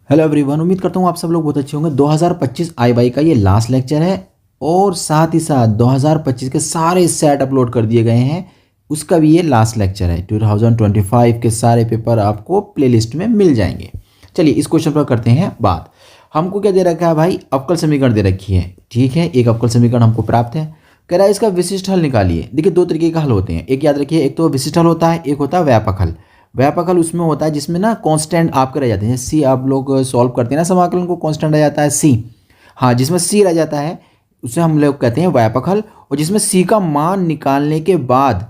Hello everyone, उम्मीद करता हूँ आप सब लोग बहुत अच्छे होंगे। 2025 आई बाई का ये लास्ट लेक्चर है और साथ ही साथ 2025 के सारे सेट अपलोड कर दिए गए हैं, उसका भी ये लास्ट लेक्चर है। 2025 के सारे पेपर आपको प्लेलिस्ट में मिल जाएंगे। चलिए इस क्वेश्चन पर करते हैं बात। हमको क्या दे रखा है भाई? अवकल समीकरण दे रखी है। ठीक है, एक अवकल समीकरण हमको प्राप्त है। कह रहा है इसका विशिष्ट हल निकालिए। देखिए दो तरीके का हल होते हैं, एक याद रखिए, एक तो विशिष्ट हल होता है, एक होता है व्यापक हल। व्यापक हल उसमें होता है जिसमें ना कांस्टेंट आपके रह जाते हैं। सी आप लोग सॉल्व करते हैं ना समाकलन को, कांस्टेंट रह जाता है सी। हाँ, जिसमें सी रह जाता है उसे हम लोग कहते हैं व्यापक हल। और जिसमें सी का मान निकालने के बाद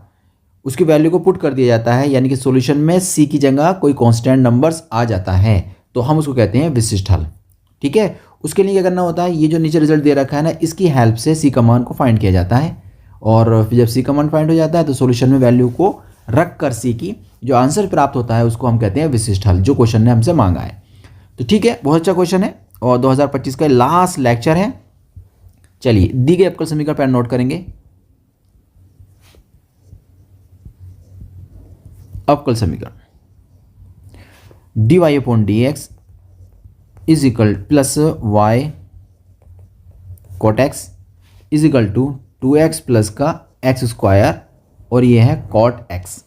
उसकी वैल्यू को पुट कर दिया जाता है, यानी कि सॉल्यूशन में सी की जगह कोई कांस्टेंट नंबर्स आ जाता है, तो हम उसको कहते हैं विशिष्ट हल। ठीक है, उसके लिए क्या करना होता है, ये जो नीचे रिजल्ट दे रखा है ना, इसकी हेल्प से सी का मान को फाइंड किया जाता है। और फिर जब सी का मान फाइंड हो जाता है तो सॉल्यूशन में वैल्यू को रख कर सी की जो आंसर प्राप्त होता है उसको हम कहते हैं विशिष्ट हल, जो क्वेश्चन ने हमसे मांगा है। तो ठीक है, बहुत अच्छा क्वेश्चन है और 2025 का लास्ट लेक्चर है। चलिए दी गई अवकल समीकरण पर नोट करेंगे। अवकल समीकरण dy upon d x is equal plus y cot x is equal to 2x plus का एक्स स्क्वायर और ये है कॉट एक्स।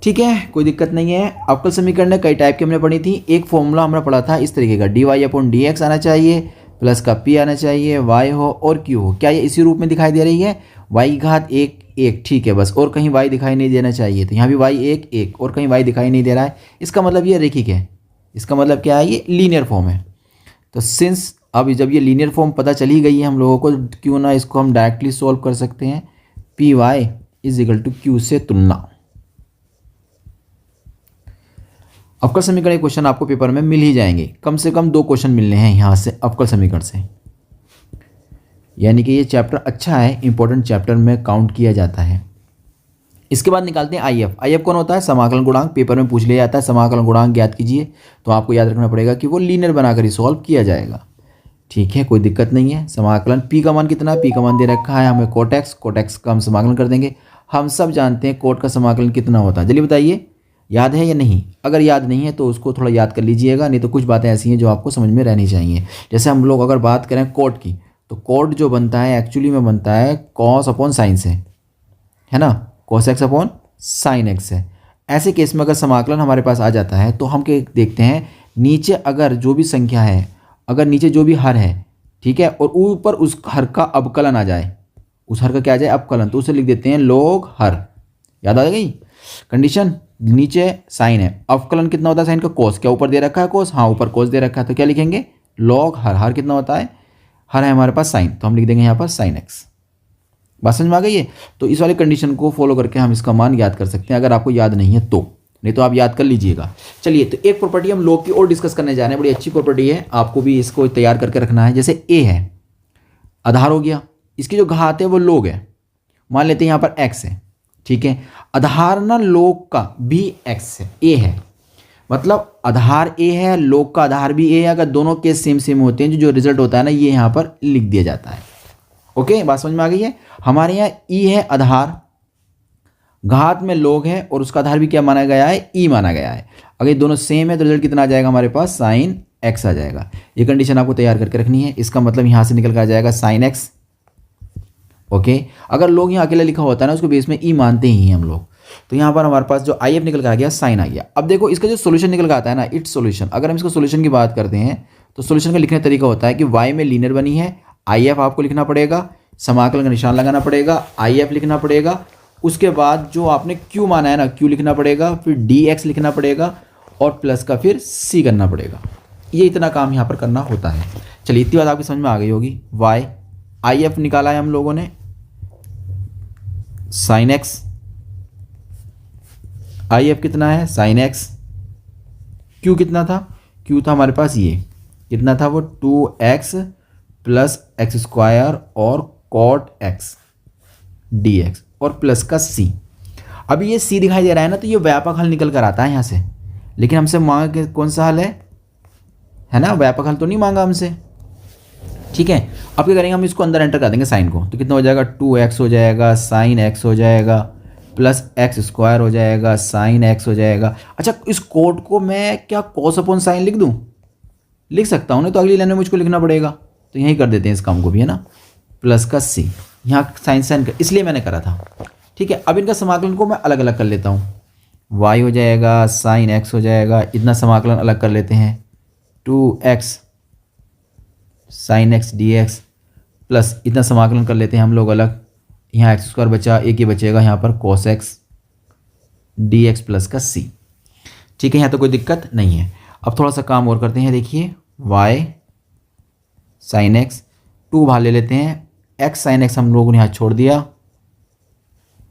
ठीक है, कोई दिक्कत नहीं है। अवकल समीकरण ने कई टाइप की हमने पढ़ी थी। एक फॉर्मूला हमने पढ़ा था इस तरीके का, d y upon d x आना चाहिए, प्लस का पी आना चाहिए, वाई हो और क्यू हो। क्या ये इसी रूप में दिखाई दे रही है? वाई घात एक एक, ठीक है, बस, और कहीं वाई दिखाई नहीं देना चाहिए। तो यहाँ भी वाई एक एक और कहीं वाई दिखाई नहीं दे रहा है, इसका मतलब ये रेखिक है। इसका मतलब क्या है? ये लीनियर फॉर्म है। तो सिंस अब जब ये लीनियर फॉर्म पता चली गई है हम लोगों को, क्यों ना इसको हम डायरेक्टली सॉल्व कर सकते हैं। P y is equal to q से तुलना। अवकल समीकरण के क्वेश्चन आपको पेपर में मिल ही जाएंगे, कम से कम 2 क्वेश्चन मिलने हैं यहाँ से अवकल समीकरण से, यानी कि ये चैप्टर अच्छा है, इंपॉर्टेंट चैप्टर में काउंट किया जाता है। इसके बाद निकालते हैं आई एफ। आई एफ कौन होता है? समाकलन गुणांक। पेपर में पूछ लिया जाता है समाकलन गुणांक ज्ञात कीजिए, तो आपको याद रखना पड़ेगा कि वो लीनियर बनाकर ही सॉल्व किया जाएगा। ठीक है, कोई दिक्कत नहीं है। समाकलन पी का मान कितना? पी का मान दे रखा है हमें कोट एक्स, कोट एक्स का हम समाकलन कर देंगे। हम सब जानते हैं कोट का समाकलन कितना होता है, जल्दी बताइए, याद है या नहीं? अगर याद नहीं है तो उसको थोड़ा याद कर लीजिएगा, नहीं तो कुछ बातें ऐसी हैं जो आपको समझ में रहनी चाहिए। जैसे हम लोग अगर बात करें कोट की, तो कोट जो बनता है एक्चुअली में बनता है कॉस अपॉन साइन से, है ना, cos x upon sine x से। ऐसे केस में अगर समाकलन हमारे पास आ जाता है तो हम क्या देखते हैं, नीचे अगर जो भी संख्या है, अगर नीचे जो भी हर है, ठीक है, और ऊपर उस हर का अवकलन आ जाए, उस हर का क्या आ जाए? अवकलन, तो उसे लिख देते हैं लॉग हर। याद आ गई कंडीशन? नीचे साइन है, अवकलन कितना होता है साइन का? कोस। क्या ऊपर दे रखा है कोस? हाँ, ऊपर कोस दे रखा है, तो क्या लिखेंगे? लॉग हर। हर कितना होता है? हर है हमारे पास साइन, तो हम लिख देंगे यहाँ पर साइन एक्स। बात समझ में आ गई है? तो इस वाले कंडीशन को फॉलो करके हम इसका मान याद कर सकते हैं, अगर आपको याद नहीं है तो, नहीं तो आप याद कर लीजिएगा। चलिए, तो एक प्रॉपर्टी हम लॉग की और डिस्कस करने जा रहे हैं, बड़ी अच्छी प्रॉपर्टी है, आपको भी इसको तैयार करके रखना है। जैसे ए है, आधार हो गया, इसकी जो घात है वो लॉग है, मान लेते हैं यहाँ पर एक्स है। ठीक है, आधार ना लॉग का भी एक्स है, ए है, मतलब आधार ए है, लॉग का आधार भी ए है। अगर दोनों केस सेम सेम होते हैं, जो रिजल्ट होता है ना, ये यहाँ पर लिख दिया जाता है। ओके, बात समझ में आ गई है? हमारे यहाँ ई है आधार, घात में लॉग है, और उसका आधार भी क्या माना गया है? ई माना गया है। अगर ये दोनों सेम है तो रिजल्ट कितना आ जाएगा हमारे पास? साइन एक्स आ जाएगा। ये कंडीशन आपको तैयार करके रखनी है। इसका मतलब यहाँ से निकल कर आ जाएगा साइन एक्स। ओके, अगर लोग यहाँ अकेला लिखा होता है ना, उसको बेस में ई मानते ही हैं हम लोग, तो यहाँ पर हमारे पास जो आई एफ निकल कर आ गया, साइन आ गया। अब देखो इसका जो सोल्यूशन निकल कर आता है ना, इट्स सोल्यूशन। अगर हम इसको सोल्यूशन की बात करते हैं तो सोल्यूशन का लिखने का तरीका होता है कि वाई में लीनियर बनी है, आई एफ आपको लिखना पड़ेगा, समाकलन का निशान लगाना पड़ेगा, आई एफ लिखना पड़ेगा, उसके बाद जो आपने क्यू माना है ना, क्यू लिखना पड़ेगा, फिर डी एक्स लिखना पड़ेगा, और प्लस का फिर सी करना पड़ेगा। ये इतना काम यहाँ पर करना होता है। चलिए, इतनी बात आपकी समझ में आ गई होगी। वाई आई एफ निकाला है हम लोगों ने, साइन एक्स, आई एफ कितना है? Sine x. क्यू कितना था? क्यू था हमारे पास ये कितना था? वो 2x प्लस एक्स स्क्वायर और कॉट एक्स डी एक्स और प्लस का सी। अभी ये सी दिखाई दे रहा है ना, तो ये व्यापक हल निकल कर आता है यहाँ से, लेकिन हमसे मांगा कि कौन सा हल है ना, व्यापक हल तो नहीं मांगा हमसे। ठीक है, अब क्या करेंगे, हम इसको अंदर एंटर कर देंगे साइन को, तो कितना हो जाएगा? 2x हो जाएगा, साइन एक्स हो जाएगा, प्लस एक्स स्क्वायर हो जाएगा, साइन एक्स हो जाएगा। अच्छा, इस कोट को मैं क्या कॉस अपॉन साइन लिख दूं? लिख सकता हूँ, नहीं तो अगली लाइन में मुझको लिखना पड़ेगा, तो यहीं कर देते हैं इस काम को भी, है ना, प्लस का सी, यहाँ साइन साइन का इसलिए मैंने करा था। ठीक है, अब इनका समाकलन को मैं अलग अलग कर लेता हूँ, y हो जाएगा साइन x हो जाएगा, इतना समाकलन अलग कर लेते हैं 2x sign x dx plus इतना समाकलन कर लेते हैं हम लोग अलग, यहाँ एक्स स्क्वायर बचा, एक ही बचेगा यहाँ पर cos x dx प्लस का c। ठीक है, यहाँ तो कोई दिक्कत नहीं है। अब थोड़ा सा काम और करते हैं, देखिए y साइन x 2 बाहर ले लेते हैं, x साइन x हम लोगों ने यहाँ छोड़ दिया।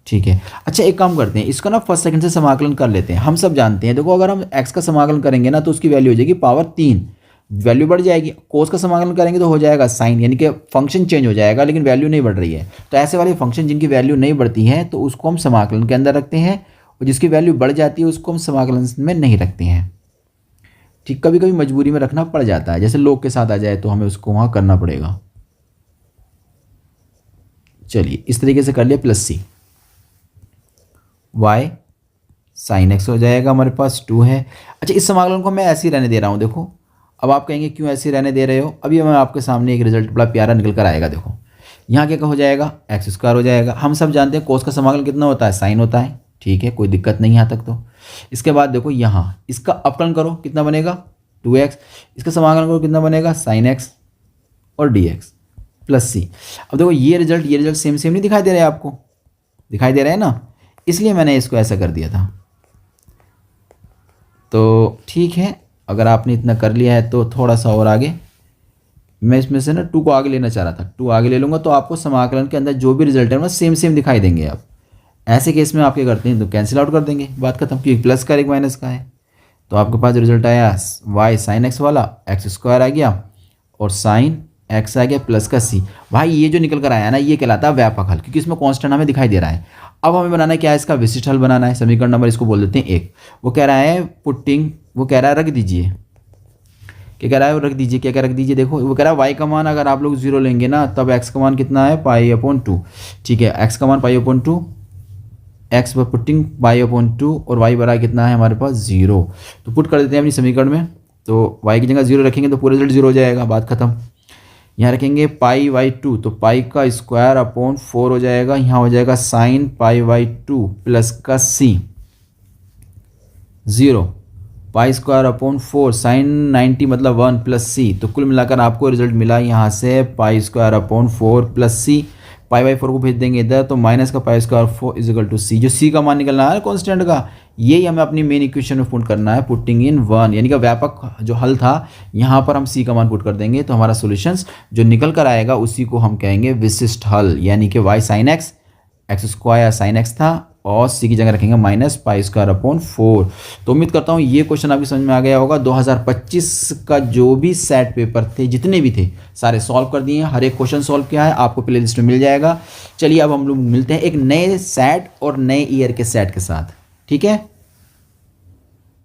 ठीक है, अच्छा एक काम करते हैं, इसका ना फर्स्ट सेकंड से समाकलन कर लेते हैं। हम सब जानते हैं, देखो अगर हम x का समाकलन करेंगे ना तो उसकी वैल्यू हो जाएगी पावर 3, वैल्यू बढ़ जाएगी। कोस का समाकलन करेंगे तो हो जाएगा साइन, यानी कि फंक्शन चेंज हो जाएगा लेकिन वैल्यू नहीं बढ़ रही है। तो ऐसे वाले फंक्शन जिनकी वैल्यू नहीं बढ़ती है तो उसको हम समाकलन के अंदर रखते हैं, और जिसकी वैल्यू बढ़ जाती है उसको हम समाकलन में नहीं रखते हैं। ठीक, कभी कभी मजबूरी में रखना पड़ जाता है, जैसे लोग के साथ आ जाए तो हमें उसको वहाँ करना पड़ेगा। चलिए इस तरीके से कर लिया, प्लस सी y साइन x हो जाएगा, हमारे पास 2 है। अच्छा इस समाकलन को मैं ऐसे ही रहने दे रहा हूँ। देखो अब आप कहेंगे क्यों ऐसे रहने दे रहे हो, अभी मैं आपके सामने एक रिजल्ट बड़ा प्यारा निकल कर आएगा। देखो यहाँ क्या हो जाएगा, एक्स स्क्वायर हो जाएगा। हम सब जानते हैं कोस का समाकलन कितना होता है, साइन होता है। ठीक है, कोई दिक्कत नहीं यहाँ तक। तो इसके बाद देखो यहाँ इसका अपकलन करो, कितना बनेगा 2x, इसका समाकलन करो कितना बनेगा साइन x और dx प्लस सी। अब देखो ये रिजल्ट सेम सेम नहीं दिखाई दे रहा है आपको, दिखाई दे रहा है ना, इसलिए मैंने इसको ऐसा कर दिया था। तो ठीक है, अगर आपने इतना कर लिया है तो थोड़ा सा और आगे मैं इसमें से ना 2 को आगे लेना चाह रहा था, 2 आगे ले लूँगा तो आपको समाकलन के अंदर जो भी रिजल्ट है वो सेम सेम दिखाई देंगे। आप ऐसे केस में आप क्या करते हैं, तो कैंसिल आउट कर देंगे, बात खत्म, क्योंकि प्लस का एक माइनस का है। तो आपके पास रिजल्ट आया y साइन एक्स वाला, एक्स स्क्वायर आ गया और साइन x आ गया प्लस का c। भाई ये जो निकल कर आया ना ये कहलाता है व्यापक हल, क्योंकि इसमें कांस्टेंट हमें दिखाई दे रहा है। अब हमें बनाना है क्या है, इसका विशिष्ट हल बनाना है। समीकरण नंबर इसको बोल देते हैं 1। वो कह रहा है पुटिंग, वो कह रहा है रख दीजिए, क्या कह रहा है, वो रख दीजिए, क्या क्या रख दीजिए। देखो वो कह रहा है y का मान अगर आप लोग 0 लेंगे ना तब x का मान कितना है π/2। ठीक है, x का मान π/2, x पर पुटिंग π/2 और y बराबर कितना है हमारे पास 0। तो पुट कर देते हैं अपनी समीकरण में, तो y की जगह 0 रखेंगे तो पूरा रिजल्ट 0 हो जाएगा, बात खत्म। यहाँ रखेंगे π/2 तो पाई का स्क्वायर अपॉन 4 हो जाएगा, यहाँ हो जाएगा साइन π/2 प्लस का c 0, pi square upon 4 sine 90 मतलब 1 प्लस c। तो कुल मिलाकर आपको रिजल्ट मिला यहाँ से pi square upon 4 plus c। π/4 को भेज देंगे इधर तो माइनस का pi square 4 equal to c। जो c का मान निकलना है कांस्टेंट का, यही हमें अपनी मेन इक्वेशन में पुट करना है, पुटिंग इन 1, यानी कि व्यापक जो हल था यहाँ पर हम c का मान पुट कर देंगे तो हमारा सॉल्यूशंस जो निकल कर आएगा उसी को हम कहेंगे विशिष्ट हल, यानी कि y sine x, x square sine x था और c की जगह रखेंगे माइनस पाई स्क्वायर अपॉन 4। तो उम्मीद करता हूँ ये क्वेश्चन आपकी समझ में आ गया होगा। 2025 का जो भी सेट पेपर थे जितने भी थे सारे सॉल्व कर दिए हैं, हर एक क्वेश्चन सॉल्व किया है, आपको प्ले लिस्ट में मिल जाएगा। चलिए अब हम लोग मिलते हैं एक नए सेट और नए ईयर के सेट के साथ, ठीक है।